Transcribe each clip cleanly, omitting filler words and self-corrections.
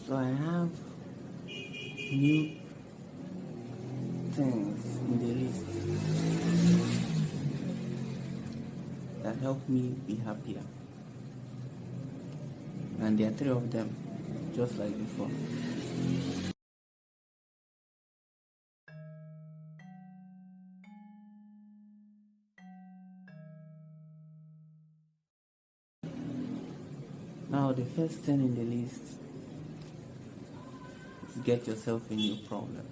So I have new things in the list that help me be happier. And there are three of them, just like before. Now, the first thing in the list is get yourself a new problem.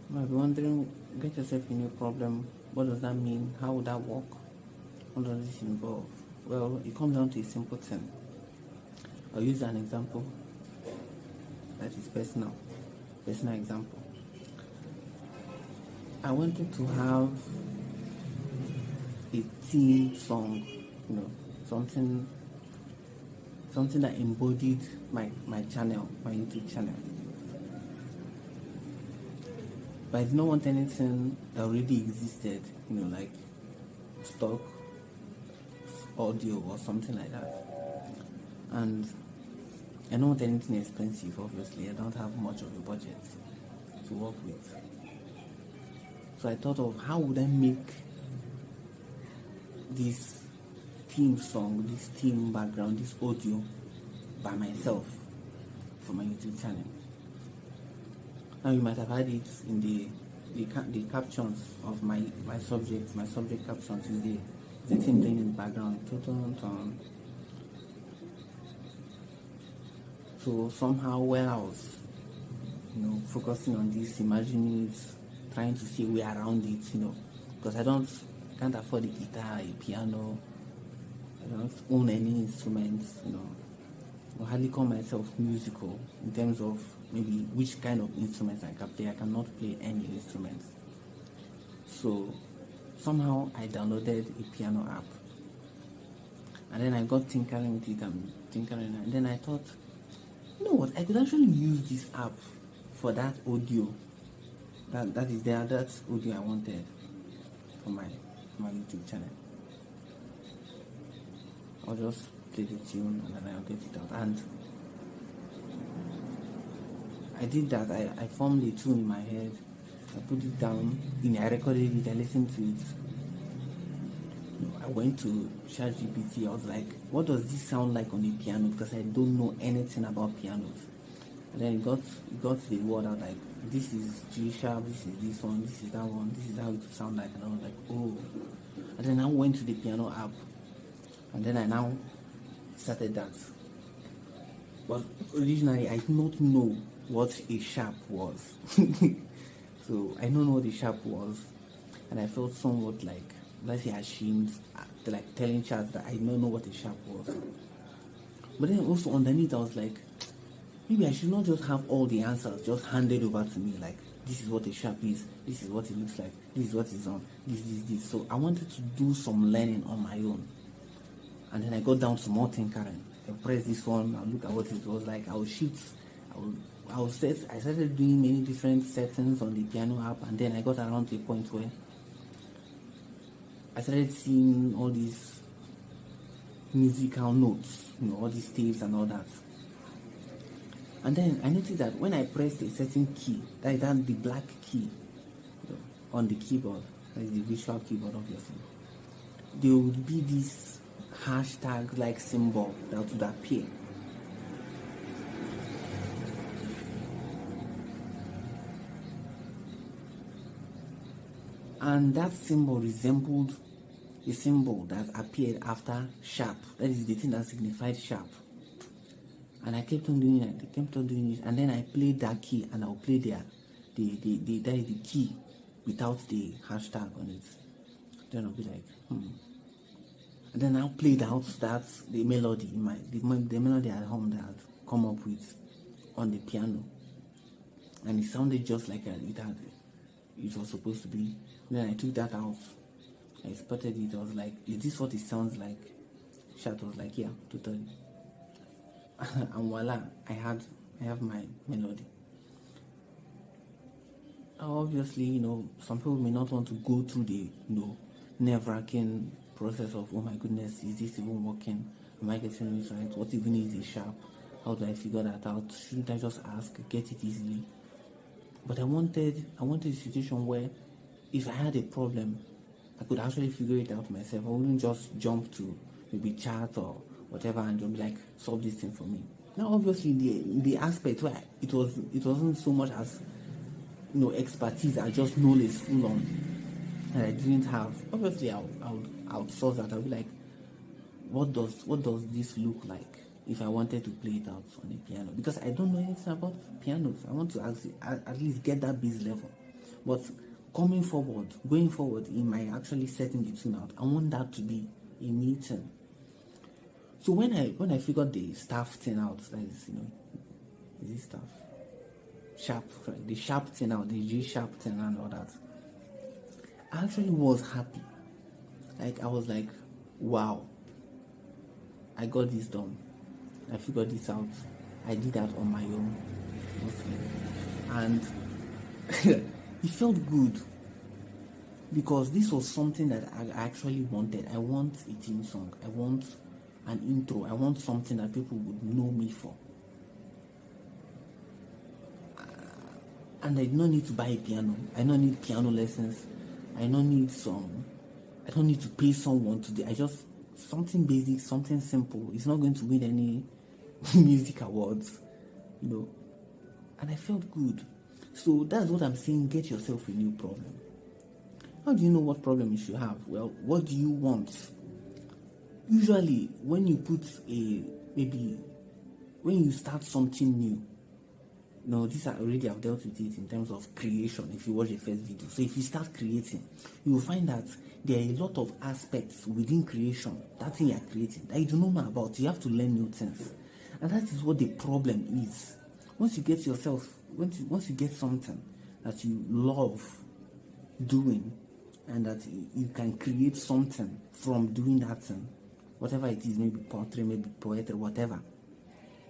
You might be wondering, get yourself a new problem. What does that mean? How would that work? What does this involve? Well, it comes down to a simple thing. I'll use an example that is personal example. I wanted to have a theme song, something that embodied my channel, my YouTube channel. But I did not want anything that already existed, like stock audio or something like that. And I don't want anything expensive, obviously. I don't have much of a budget to work with. So I thought of how would I make this theme song, this theme background, this audio by myself for my YouTube channel. Now you might have had it in the captions of my subject captions in the theme playing in the background. So somehow while I was focusing on this, imagining it, trying to see a way around it, because I can't afford a guitar, a piano, I don't own any instruments, I hardly call myself musical in terms of maybe which kind of instruments I can play. I cannot play any instruments. So somehow I downloaded a piano app, and then I got tinkering with it and then I thought, you know what, I could actually use this app for that audio. That is that audio I wanted for my YouTube channel. I'll just play the tune and then I'll get it out. And I did that. I formed a tune in my head. I put it down. I recorded it. I listened to it. I went to ChatGPT. I was like, what does this sound like on a piano? Because I don't know anything about pianos. And then it got the word out like, this is G sharp, this is this one, this is that one, this is how it would sound like. And I was like, oh. And then I went to the piano app. And then I now started that. But originally I did not know what a sharp was. So I don't know what a sharp was. And I felt somewhat like, let's say, ashamed, like telling Chat that I don't know what a sharp was. But then also underneath I was like, maybe I should not just have all the answers just handed over to me, like, this is what a sharp is, this is what it looks like, this is what it's on, this. So I wanted to do some learning on my own. And then I got down to more tinkering. I pressed this one, I look at what it was like, I would shift, I started doing many different settings on the piano app, and then I got around to a point where I started seeing all these musical notes, all these staves and all that. And then I noticed that when I pressed a certain key, that is the black key on the keyboard, that is the visual keyboard obviously, there would be this hashtag like symbol that would appear. And that symbol resembled the symbol that appeared after sharp. That is the thing that signified sharp. And I kept on doing it, and then I played that key, and I'll play that is the key without the hashtag on it. Then I'll be like, And then I played out the melody the melody at home that I had come up with on the piano, and it sounded just like it was supposed to be. Then I took that out. I spotted it. I was like, is this what it sounds like? Chat was like, yeah, totally. And voila, I have my melody. Obviously, some people may not want to go through the, nerve-wracking process of, oh my goodness, is this even working? Am I getting this right? What even is a sharp? How do I figure that out? Shouldn't I just ask, get it easily? But I wanted a situation where if I had a problem, I could actually figure it out myself. I wouldn't just jump to maybe chat or whatever and just be like, solve this thing for me. Now, obviously, the aspect where it wasn't so much as expertise, I just knowledge full on that I didn't have. Obviously, I would solve that. I'll be like, what does this look like if I wanted to play it out on a piano? Because I don't know anything about pianos. I want to at least get that base level. But going forward in my actually setting the tune out, I want that to be a meeting. So when I figured the staff thing out, that is, is it staff? Sharp, right? The sharp thing out, the G sharp thing and all that. I actually was happy. Like, I was like, wow, I got this done. I figured this out. I did that on my own, mostly. And it felt good because this was something that I actually wanted. I want a theme song. I want an intro. I want something that people would know me for. And I do not need to buy a piano. I don't need piano lessons. I don't need to pay someone to do. I just something basic, something simple. It's not going to win any music awards, And I felt good. So that's what I'm saying. Get yourself a new problem. How do you know what problem you should have? Well, what do you want? Usually, when you when you start something new, this already I've dealt with it in terms of creation. If you watch the first video, so if you start creating, you will find that there are a lot of aspects within creation, that thing you are creating, that you do not know about. You have to learn new things, and that is what the problem is. Once you get something that you love doing, and that you can create something from doing that thing, whatever it is, maybe pottery, maybe poetry, whatever.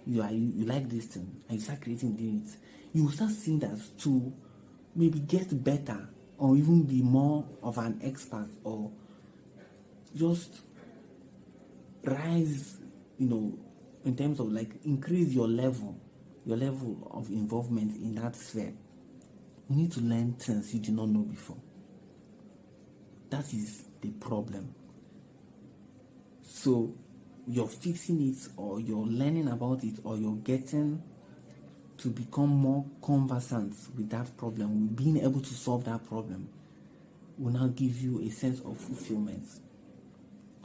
You like this thing and you start creating it, you will start seeing that to maybe get better or even be more of an expert or just rise, in terms of like increase your level of involvement in that sphere. You need to learn things you did not know before. That is the problem. So you're fixing it, or you're learning about it, or you're getting to become more conversant with that problem, being able to solve that problem will now give you a sense of fulfillment.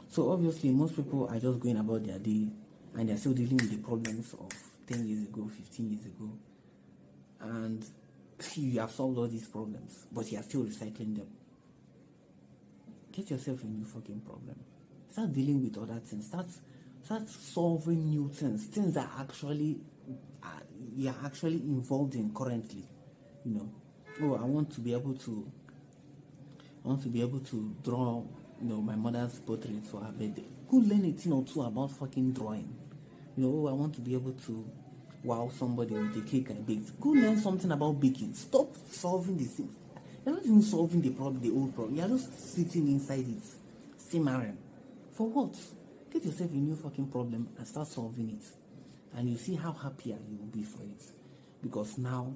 So obviously most people are just going about their day and they're still dealing with the problems of 10 years ago, 15 years ago, and you have solved all these problems, but you are still recycling them. Get yourself a new fucking problem. Start dealing with other things. Start solving new things that actually you are actually involved in currently. I want to be able to draw, my mother's portrait for her birthday. Go learn a thing or two about fucking drawing. I want to be able to wow somebody with a cake I baked. Go learn something about baking. Stop solving the things. You're not even solving the old problem. You're just sitting inside it, simmering. For what? Get yourself a new fucking problem and start solving it. And you see how happier you will be for it. Because now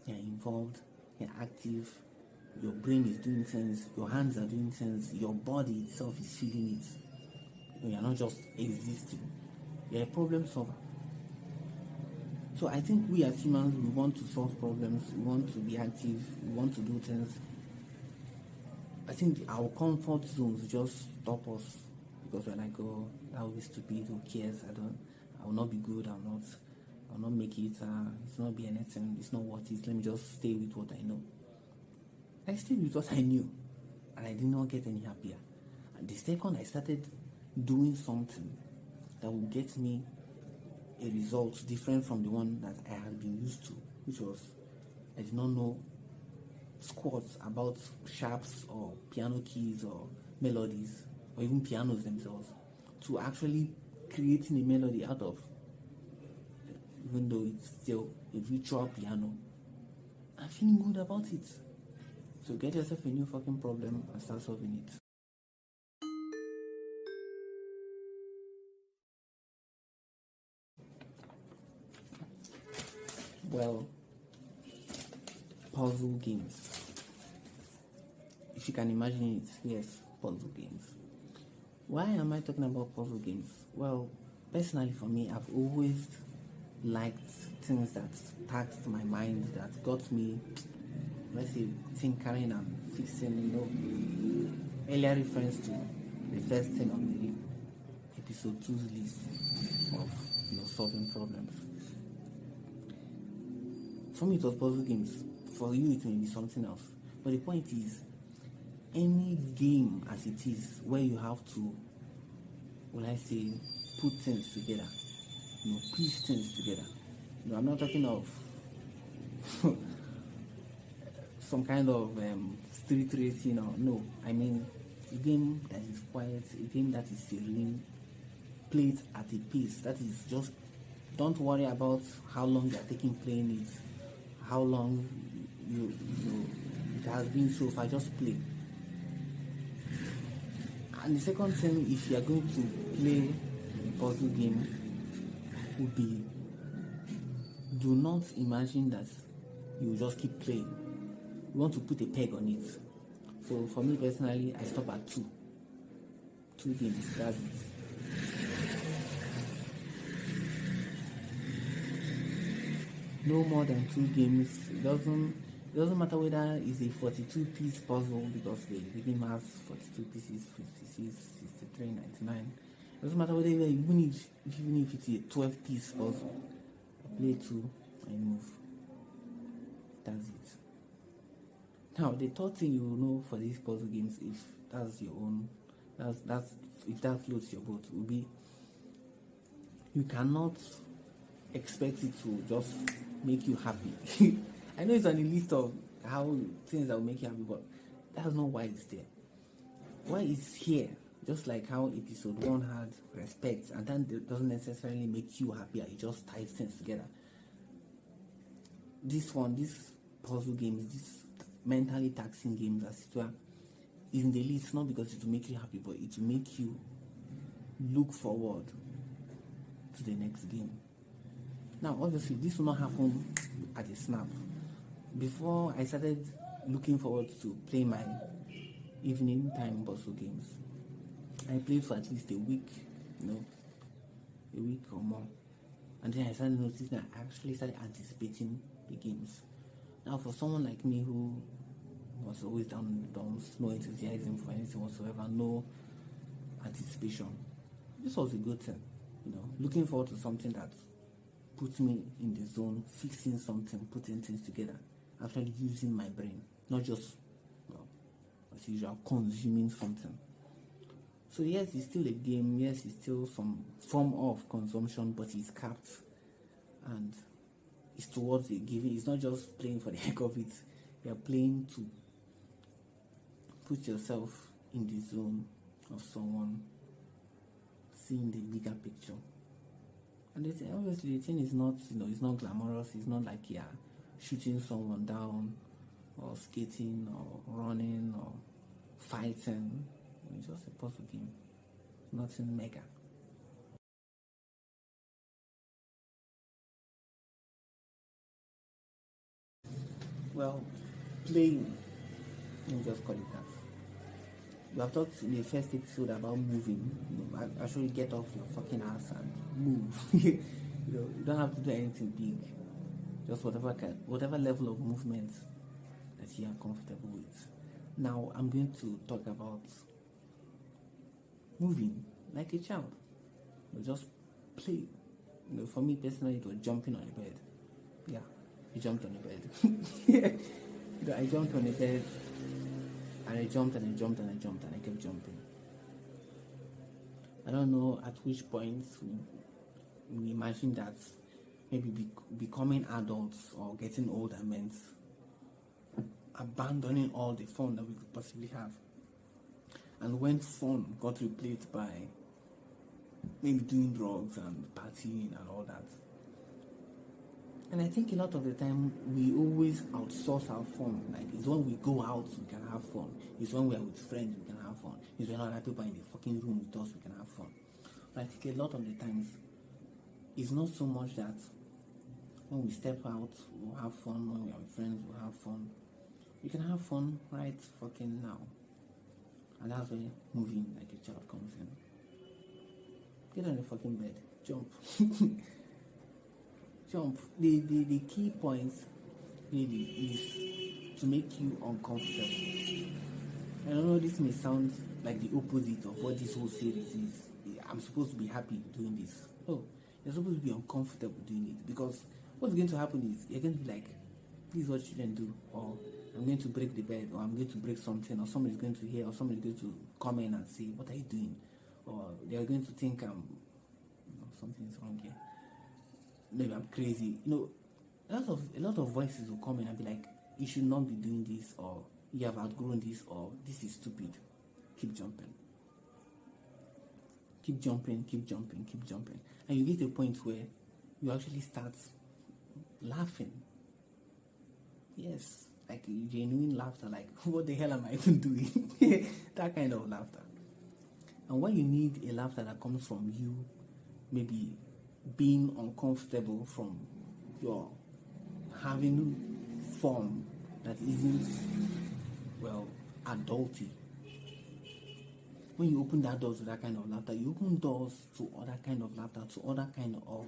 you're involved, you're active, your brain is doing things, your hands are doing things, your body itself is feeling it. You're not just existing. You're a problem solver. So I think we as humans, we want to solve problems, we want to be active, we want to do things. I think our comfort zones just stop us because we're like, oh, that will be stupid, who cares? I will not be good, I'll not make it, it's not be anything, it's not what it is, let me just stay with what I know. I stayed with what I knew, and I did not get any happier. And the second I started doing something that would get me a result different from the one that I had been used to, which was I did not know squats about sharps or piano keys or melodies or even pianos themselves, to actually creating a melody out of, even though it's still a virtual piano, and feeling good about it. So get yourself a new fucking problem and start solving it. Well, puzzle games. If you can imagine it, yes, puzzle games. Why am I talking about puzzle games? Well, personally for me, I've always liked things that taxed my mind, that got me, let's say, tinkering and fixing, earlier reference to the first thing on the episode 2's list of, solving problems. For me, it was puzzle games. For you, it may be something else. But the point is, any game as it is, where you have to, put things together, piece things together. I'm not talking of some kind of street racing, no. I mean a game that is quiet, a game that is serene, played at a pace that is just, don't worry about how long you are taking playing it, how long you it has been so far, just play. And the second thing, if you are going to play a puzzle game, would be, do not imagine that you just keep playing. You want to put a peg on it. So for me personally, I stop at two games. That's it. No more than 2 games. It doesn't matter whether it's a 42-piece puzzle, because the game has 42 pieces, 56, 63, 99. It doesn't matter whether even if it's a 12-piece puzzle. I play 2 and move. That's it. Now the third thing you will know for these puzzle games, if that's your own, if that floats your boat, will be, you cannot expect it to just make you happy. I know it's on the list of how things that will make you happy, but that's not why it's there. Why it's here, just like how episode 1 had respect, and that doesn't necessarily make you happier, it just ties things together. This puzzle games, these mentally taxing games, as it were, is in the list not because it will make you happy, but it will make you look forward to the next game. Now, obviously, this will not happen at a snap. Before I started looking forward to play my evening time puzzle games, I played for at least a week, a week or more. And then I started noticing that I actually started anticipating the games. Now, for someone like me who was always down in the dumps, no enthusiasm for anything whatsoever, no anticipation, this was a good thing. Looking forward to something that puts me in the zone, fixing something, putting things together, actually using my brain, not just, as usual, consuming something. So yes, it's still a game, yes, it's still some form of consumption, but it's capped, and it's towards a giving. It's not just playing for the heck of it. You're playing to put yourself in the zone of someone seeing the bigger picture. And obviously the thing is not, it's not glamorous. It's not like you're shooting someone down, or skating, or running, or fighting. It's just a puzzle game. Nothing mega. Well, playing, let me just call it that. We have talked in the first episode about moving. Actually get off your fucking ass and move. You don't have to do anything big. Just whatever level of movement that you are comfortable with. Now I'm going to talk about moving like a child. Just play. For me personally, it was jumping on the bed. Yeah, I jumped on the bed. I jumped on the bed, and I jumped and I jumped and I jumped and I kept jumping. I don't know at which point we imagine that maybe becoming adults or getting older meant abandoning all the fun that we could possibly have. And when fun got replaced by maybe doing drugs and partying and all that, And I think a lot of the time we always outsource our fun. Like it's when we go out we can have fun. It's when we're with friends we can have fun. It's when other people are in the fucking room with us we can have fun. But I think a lot of the times it's not so much that when we step out we'll have fun, when we are with friends we'll have fun. We can have fun right fucking now. And that's where moving like a child comes in. Get on the fucking bed. Jump. Jump. The key point really is to make you uncomfortable. I don't know, this may sound like the opposite of what this whole series is. I'm supposed to be happy doing this. No, you're supposed to be uncomfortable doing it, because what's going to happen is you're going to be like, this is what children do, or I'm going to break the bed, or I'm going to break something, or somebody's going to hear, or somebody's going to come in and say, what are you doing? Or they're going to think something's wrong here. Maybe I'm crazy. A lot of voices will come in and be like, you should not be doing this, or you have outgrown this, or this is stupid. Keep jumping. Keep jumping, keep jumping, keep jumping. And you get to a point where you actually start laughing. Yes, like genuine laughter, like, what the hell am I even doing? That kind of laughter. And when you need a laughter that comes from you, maybe being uncomfortable from your having fun that isn't, well, adulty. When you open that door to that kind of laughter, you open doors to other kind of laughter, to other kind of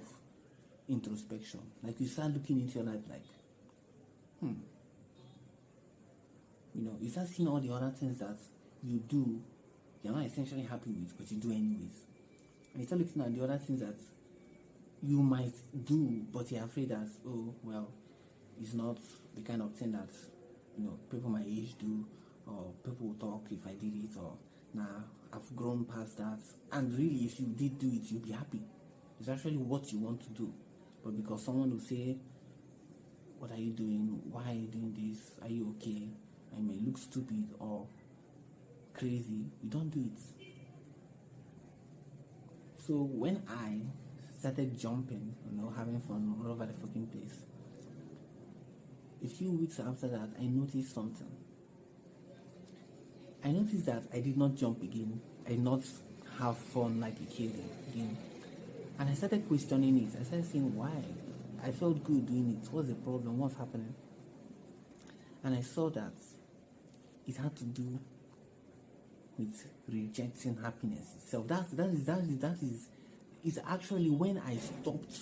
introspection. Like you start looking into your life like, you start seeing all the other things that you do, you're not essentially happy with, but you do anyways. And you start looking at the other things that you might do, but you're afraid that, oh, well, it's not the kind of thing that, people my age do, or people will talk if I did it, or nah, I've grown past that. And really, if you did do it, you'll be happy. It's actually what you want to do. But because someone will say, what are you doing? Why are you doing this? Are you okay? I may look stupid or crazy. You don't do it. So when I started jumping, having fun all over the fucking place, a few weeks after that, I noticed something. I noticed that I did not jump again. I did not have fun like a kid again. And I started questioning it. I started saying, why? I felt good doing it. What's the problem? What's happening? And I saw that it had to do with rejecting happiness itself. That is actually when I stopped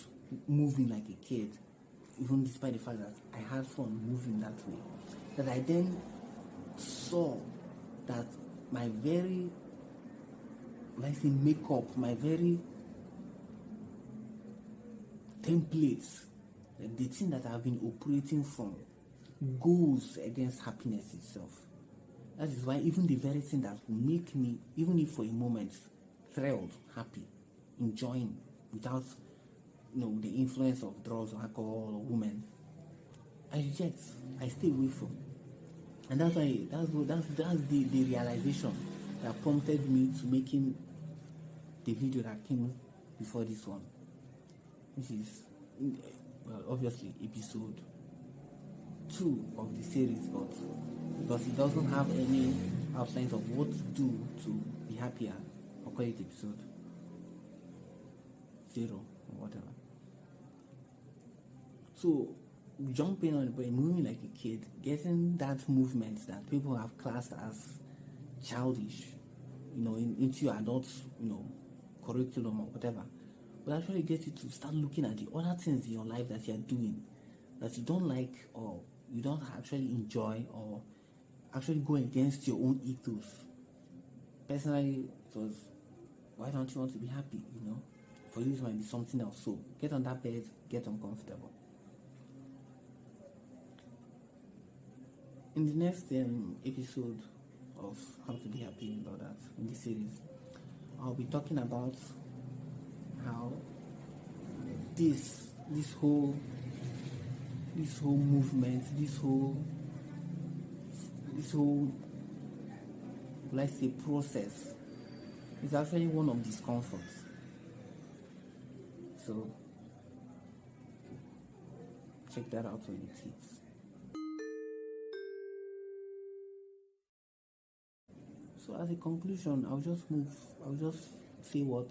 moving like a kid, even despite the fact that I had fun moving that way, that I then saw that my very, let's say, makeup, my very templates, the thing that I've been operating from, goes against happiness itself. That is why even the very thing that will make me, even if for a moment, thrilled, happy, enjoying, without the influence of drugs or alcohol or women, I reject, I stay away from. And that's why that's the realization that prompted me to making the video that came before this one, which is, well, obviously episode 2 of the series, but because it doesn't have any outlines of what to do to be happier, I'll call it episode 0 or whatever. So jumping on the brain, moving like a kid, getting that movement that people have classed as childish, into your adult, curriculum or whatever, will actually get you to start looking at the other things in your life that you're doing that you don't like, or you don't actually enjoy, or actually go against your own ethos. Personally, it was, why don't you want to be happy? For you it might be something else. So get on that bed, get uncomfortable. In the next episode of How to Be Happy, about that, in this series, I'll be talking about how this whole movement, this whole let's say process, is actually one of discomfort. So check that out when it hits. So as a conclusion, I'll just say what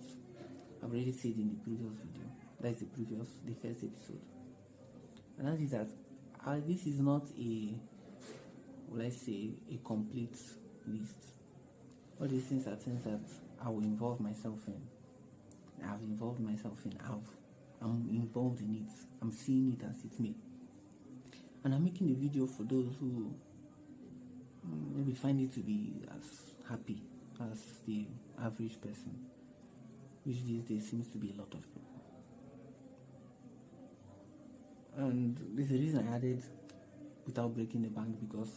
I've already said in the previous video. That's the first episode. And that is that this is not let's say, a complete list. All these things are things that I will involve myself in. I've involved myself in. I'm involved in it. I'm seeing it as it's me. And I'm making the video for those who maybe find it to be as happy as the average person, which these days seems to be a lot of people. And there's a reason I added without breaking the bank, because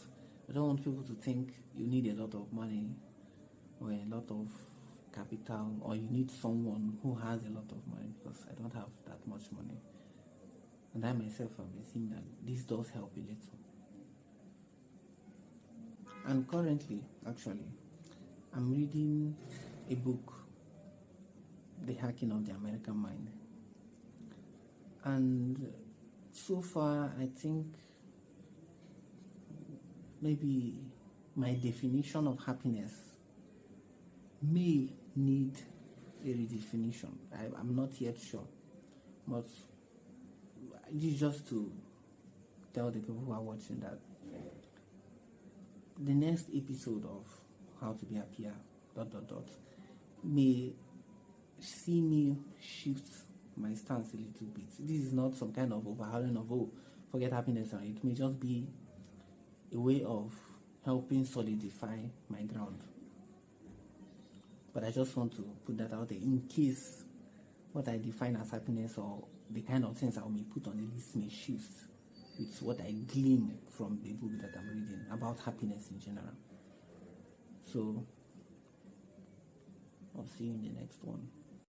I don't want people to think you need a lot of money or a lot of capital, or you need someone who has a lot of money, because I don't have that much money. And I myself have been seeing that this does help a little. And currently, actually, I'm reading a book, The Hacking of the American Mind. And so far, I think maybe my definition of happiness may need a redefinition. I'm not yet sure, but this is just to tell the people who are watching that the next episode of How to Be Happier ... may see me shift my stance a little bit. This is not some kind of overhauling of forget happiness. It may just be a way of helping solidify my ground. But I just want to put that out there in case what I define as happiness, or the kind of things I may put on the list, may shift with what I glean from the book that I'm reading about happiness in general. So I'll see you in the next one.